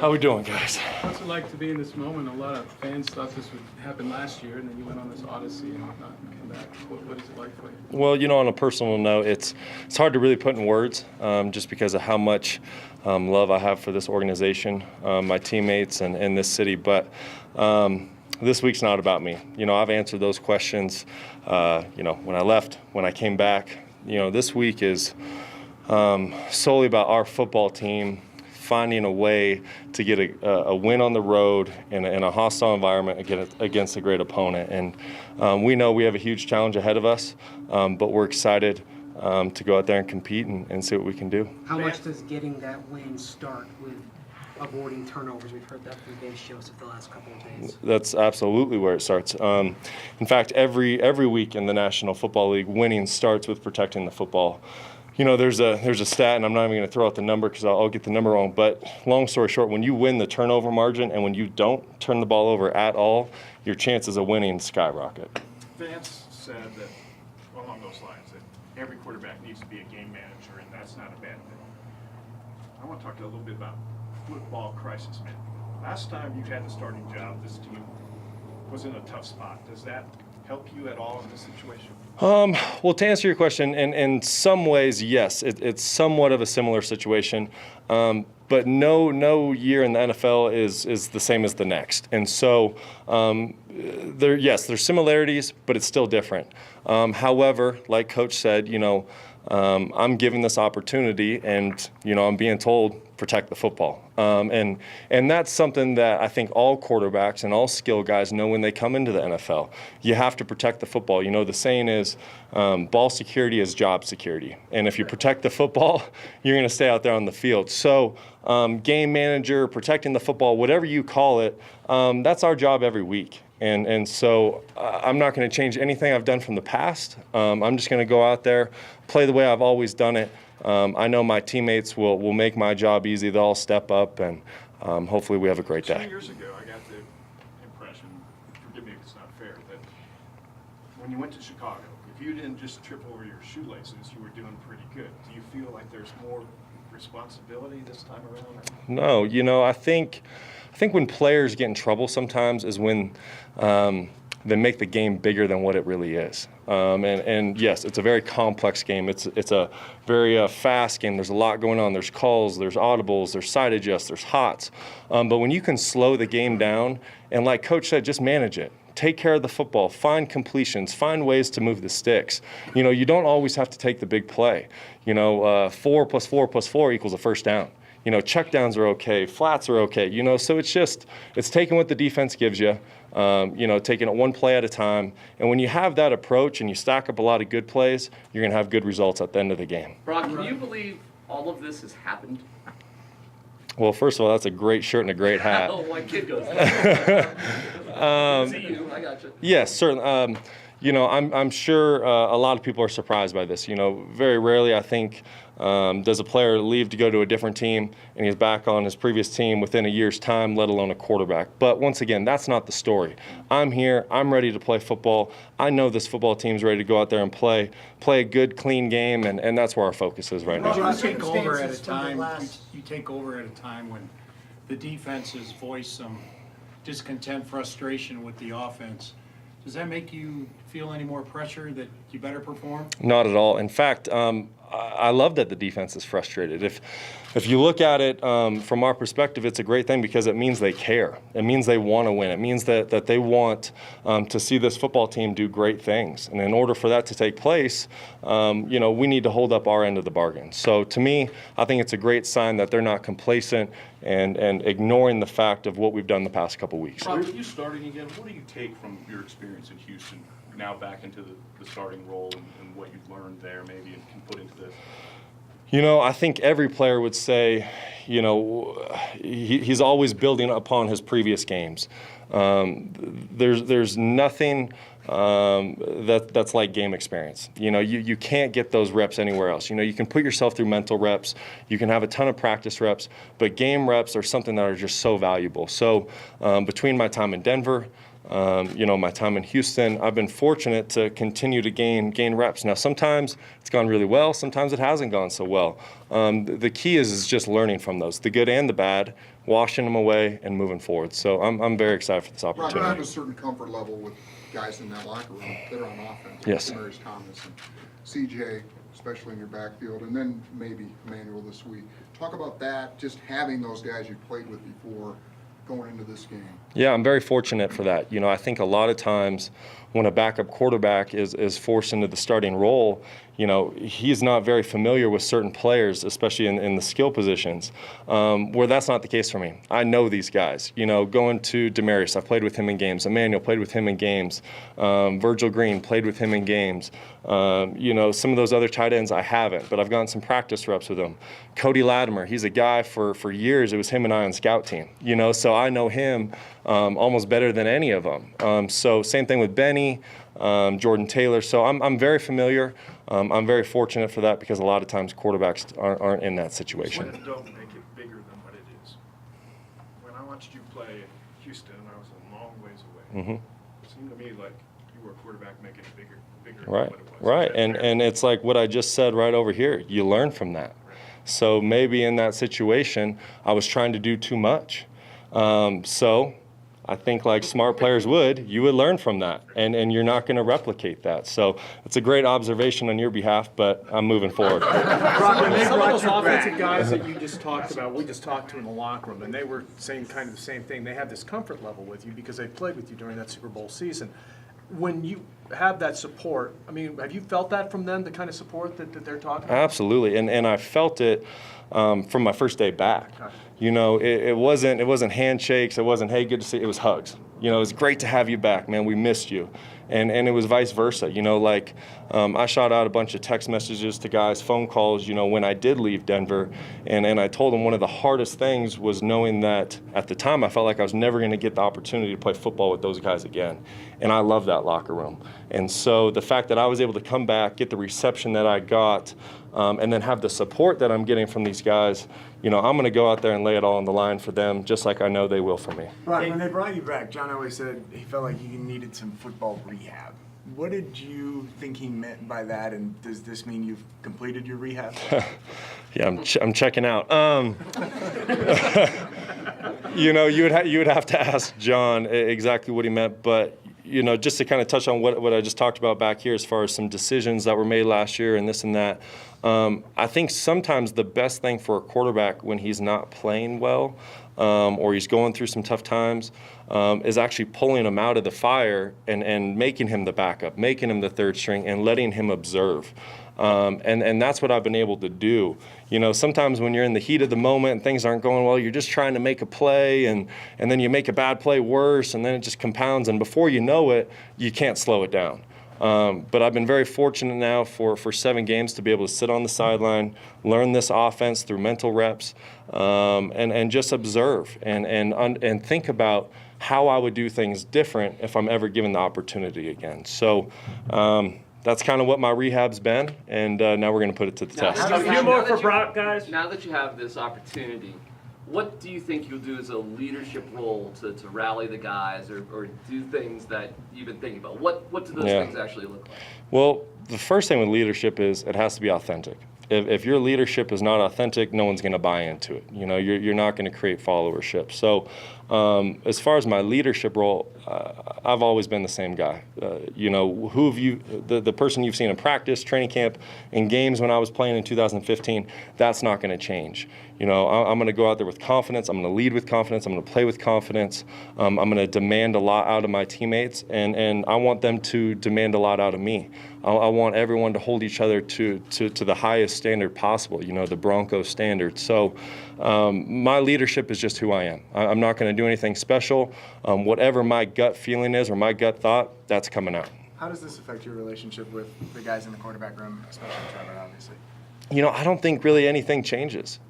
How we doing, guys? What's it like to be in this moment? A lot of fans thought this would happen last year, and then you went on this odyssey and whatnot and came back. What is it like for you? Well, on a personal note, it's hard to really put in words just because of how much love I have for this organization, my teammates, and this city. But this week's not about me. I've answered those questions, when I left, when I came back. This week is solely about our football team finding a way to get a win on the road in a hostile environment against a great opponent. And we know we have a huge challenge ahead of us, but we're excited to go out there and compete and see what we can do. How much does getting that win start with avoiding turnovers? We've heard that from Dave Joseph the last couple of days. That's absolutely where it starts. In fact, every week in the National Football League, winning starts with protecting the football. There's a stat, and I'm not even going to throw out the number because I'll get the number wrong, but long story short, when you win the turnover margin and when you don't turn the ball over at all, your chances of winning skyrocket. Vance said that, along those lines, that every quarterback needs to be a game manager, and that's not a bad thing. I want to talk to you a little bit about football crisis management. Last time you had the starting job, this team was in a tough spot. Does that help you at all in this situation? Well, to answer your question, in some ways, yes, it's somewhat of a similar situation, but no year in the NFL is the same as the next, and so there's similarities, but it's still different. However, like Coach said, I'm given this opportunity, and I'm being told protect the football, and that's something that I think all quarterbacks and all skill guys know when they come into the NFL. You have to protect the football. The saying is, ball security is job security, and if you protect the football, you're going to stay out there on the field. So, game manager, protecting the football, whatever you call it, that's our job every week. And so I'm not going to change anything I've done from the past. I'm just going to go out there, play the way I've always done it. I know my teammates will make my job easy. They'll all step up, and hopefully we have a great day. 2 years ago, I got the impression, forgive me if it's not fair, that when you went to Chicago, if you didn't just trip over your shoelaces, you were doing pretty good. Do you feel like there's more responsibility this time around? No, I think when players get in trouble sometimes is when they make the game bigger than what it really is. And yes, it's a very complex game. It's a very fast game. There's a lot going on. There's calls, there's audibles, there's side adjusts, there's hots. But when you can slow the game down, and like Coach said, just manage it. Take care of the football, find completions, find ways to move the sticks. You don't always have to take the big play. 4 plus 4 plus 4 equals a first down. Check downs are okay, flats are okay, so it's taking what the defense gives you, taking it one play at a time. And when you have that approach and you stack up a lot of good plays, you're going to have good results at the end of the game. Brock, can you believe all of this has happened? Well, first of all, that's a great shirt and a great hat. Oh, my kid goes. See you, I got you. Yes, certainly. I'm sure a lot of people are surprised by this. Very rarely, I think, does a player leave to go to a different team and he's back on his previous team within a year's time, let alone a quarterback. But once again, that's not the story. I'm here. I'm ready to play football. I know this football team's ready to go out there and play a good, clean game, and that's where our focus is right now. You take over at a time. You take over at a time when the defense has voiced some discontent, frustration with the offense. Does that make you feel any more pressure that you better perform? Not at all. In fact, I love that the defense is frustrated. If you look at it from our perspective, it's a great thing because it means they care. It means they want to win. It means that they want to see this football team do great things. And in order for that to take place, we need to hold up our end of the bargain. So to me, I think it's a great sign that they're not complacent and ignoring the fact of what we've done the past couple weeks. Brock, with you starting again, what do you take from your experience in Houston, now back into the starting role and what you've learned there maybe and can put into this? I think every player would say, he's always building upon his previous games. There's nothing that's like game experience. You can't get those reps anywhere else. You can put yourself through mental reps. You can have a ton of practice reps, but game reps are something that are just so valuable. So between my time in Denver, my time in Houston, I've been fortunate to continue to gain reps. Now, sometimes it's gone really well, sometimes it hasn't gone so well. The key is just learning from those, the good and the bad, washing them away and moving forward. So I'm very excited for this Rob, opportunity. I have a certain comfort level with guys in that locker room that are on offense. Yes. Demarius Thomas and CJ, especially in your backfield, and then maybe Emmanuel this week. Talk about that, just having those guys you played with before going into this game. Yeah, I'm very fortunate for that. I think a lot of times when a backup quarterback is forced into the starting role, he's not very familiar with certain players, especially in the skill positions, where that's not the case for me. I know these guys. Going to Demarius, I've played with him in games. Emmanuel, played with him in games. Virgil Green, played with him in games. Some of those other tight ends I haven't, but I've gotten some practice reps with them. Cody Latimer, he's a guy for years. It was him and I on scout team. So I know him almost better than any of them. So same thing with Benny, Jordan Taylor. So I'm very familiar. I'm very fortunate for that because a lot of times quarterbacks aren't in that situation. Don't make it bigger than what it is. When I watched you play in Houston, I was a long ways away. Mm-hmm. It seemed to me like you were a quarterback making it bigger Right, than what it was. right. Is that fair? And it's like what I just said right over here. You learn from that. So maybe in that situation, I was trying to do too much. So I think like smart players you would learn from that, and you're not going to replicate that. So it's a great observation on your behalf, but I'm moving forward. Some of those offensive guys that you just talked about, we just talked to in the locker room, and they were saying kind of the same thing. They have this comfort level with you because they played with you during that Super Bowl season. When you have that support, have you felt that from them, the kind of support that they're talking about? Absolutely, and I felt it from my first day back. It wasn't handshakes. It wasn't, hey, good to see you. It was hugs. It was great to have you back, man. We missed you. And it was vice versa. I shot out a bunch of text messages to guys, phone calls, when I did leave Denver. And I told them one of the hardest things was knowing that at the time I felt like I was never going to get the opportunity to play football with those guys again. And I love that locker room. And so the fact that I was able to come back, get the reception that I got, and then have the support that I'm getting from these guys, I'm going to go out there and lay it all on the line for them, just like I know they will for me. Brock, when they brought you back, John always said he felt like he needed some football rehab. What did you think he meant by that, and does this mean you've completed your rehab? Yeah, I'm checking out. You would have to ask John exactly what he meant, but just to kind of touch on what I just talked about back here as far as some decisions that were made last year and this and that, I think sometimes the best thing for a quarterback when he's not playing well or he's going through some tough times is actually pulling him out of the fire and making him the backup, making him the third string, and letting him observe. And that's what I've been able to do. Sometimes when you're in the heat of the moment and things aren't going well, you're just trying to make a play, and then you make a bad play worse, and then it just compounds, and before you know it, you can't slow it down. But I've been very fortunate now for 7 games to be able to sit on the sideline, learn this offense through mental reps, and just observe and think about how I would do things different if I'm ever given the opportunity again. So that's kind of what my rehab's been, and now we're going to put it to the test. Now A few more for Brock, guys. Now that you have this opportunity, what do you think you'll do as a leadership role to rally the guys or do things that you've been thinking about? What do those things actually look like? Well, the first thing with leadership is it has to be authentic. If your leadership is not authentic, no one's going to buy into it. You're not going to create followership. So as far as my leadership role, I've always been the same guy. The person you've seen in practice, training camp, in games when I was playing in 2015, that's not going to change. I'm going to go out there with confidence. I'm going to lead with confidence. I'm going to play with confidence. I'm going to demand a lot out of my teammates, and I want them to demand a lot out of me. I want everyone to hold each other to the highest standard possible, the Broncos standard. So my leadership is just who I am. I'm not going to do anything special. Whatever my gut feeling is or my gut thought, that's coming out. How does this affect your relationship with the guys in the quarterback room, especially Trevor, obviously? I don't think really anything changes.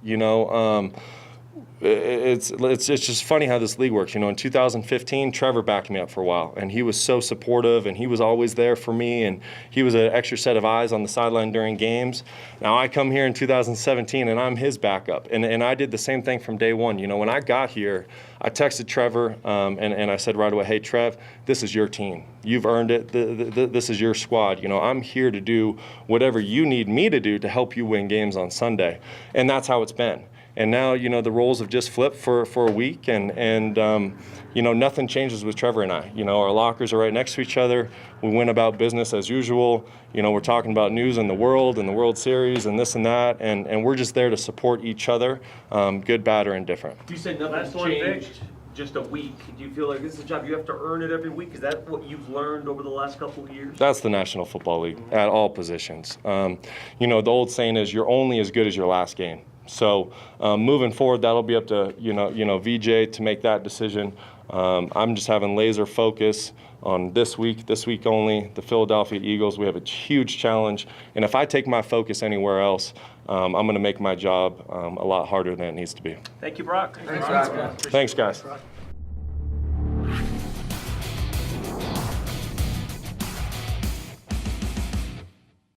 it's just funny how this league works. You know, in 2015, Trevor backed me up for a while, and he was so supportive, and he was always there for me, and he was an extra set of eyes on the sideline during games. Now I come here in 2017, and I'm his backup, and I did the same thing from day one. You know, when I got here, I texted Trevor, and I said right away, hey, Trev, this is your team. You've earned it. This is your squad. You know, I'm here to do whatever you need me to do to help you win games on Sunday, and that's how it's been. And now, you know, the roles have just flipped for a week, and you know, nothing changes with Trevor and I. You know, our lockers are right next to each other. We went about business as usual. You know, we're talking about news in the world and the World Series and this and that, and we're just there to support each other, good, bad, or indifferent. You said nothing's changed just a week. Do you feel like this is a job you have to earn it every week? Is that what you've learned over the last couple of years? That's the National Football League at all positions. You know, the old saying is you're only as good as your last game. So moving forward, that'll be up to you know VJ to make that decision. I'm just having laser focus on this week only. The Philadelphia Eagles, we have a huge challenge, and if I take my focus anywhere else, I'm going to make my job a lot harder than it needs to be. Thank you, Brock. Thanks, Brock. Thanks, guys.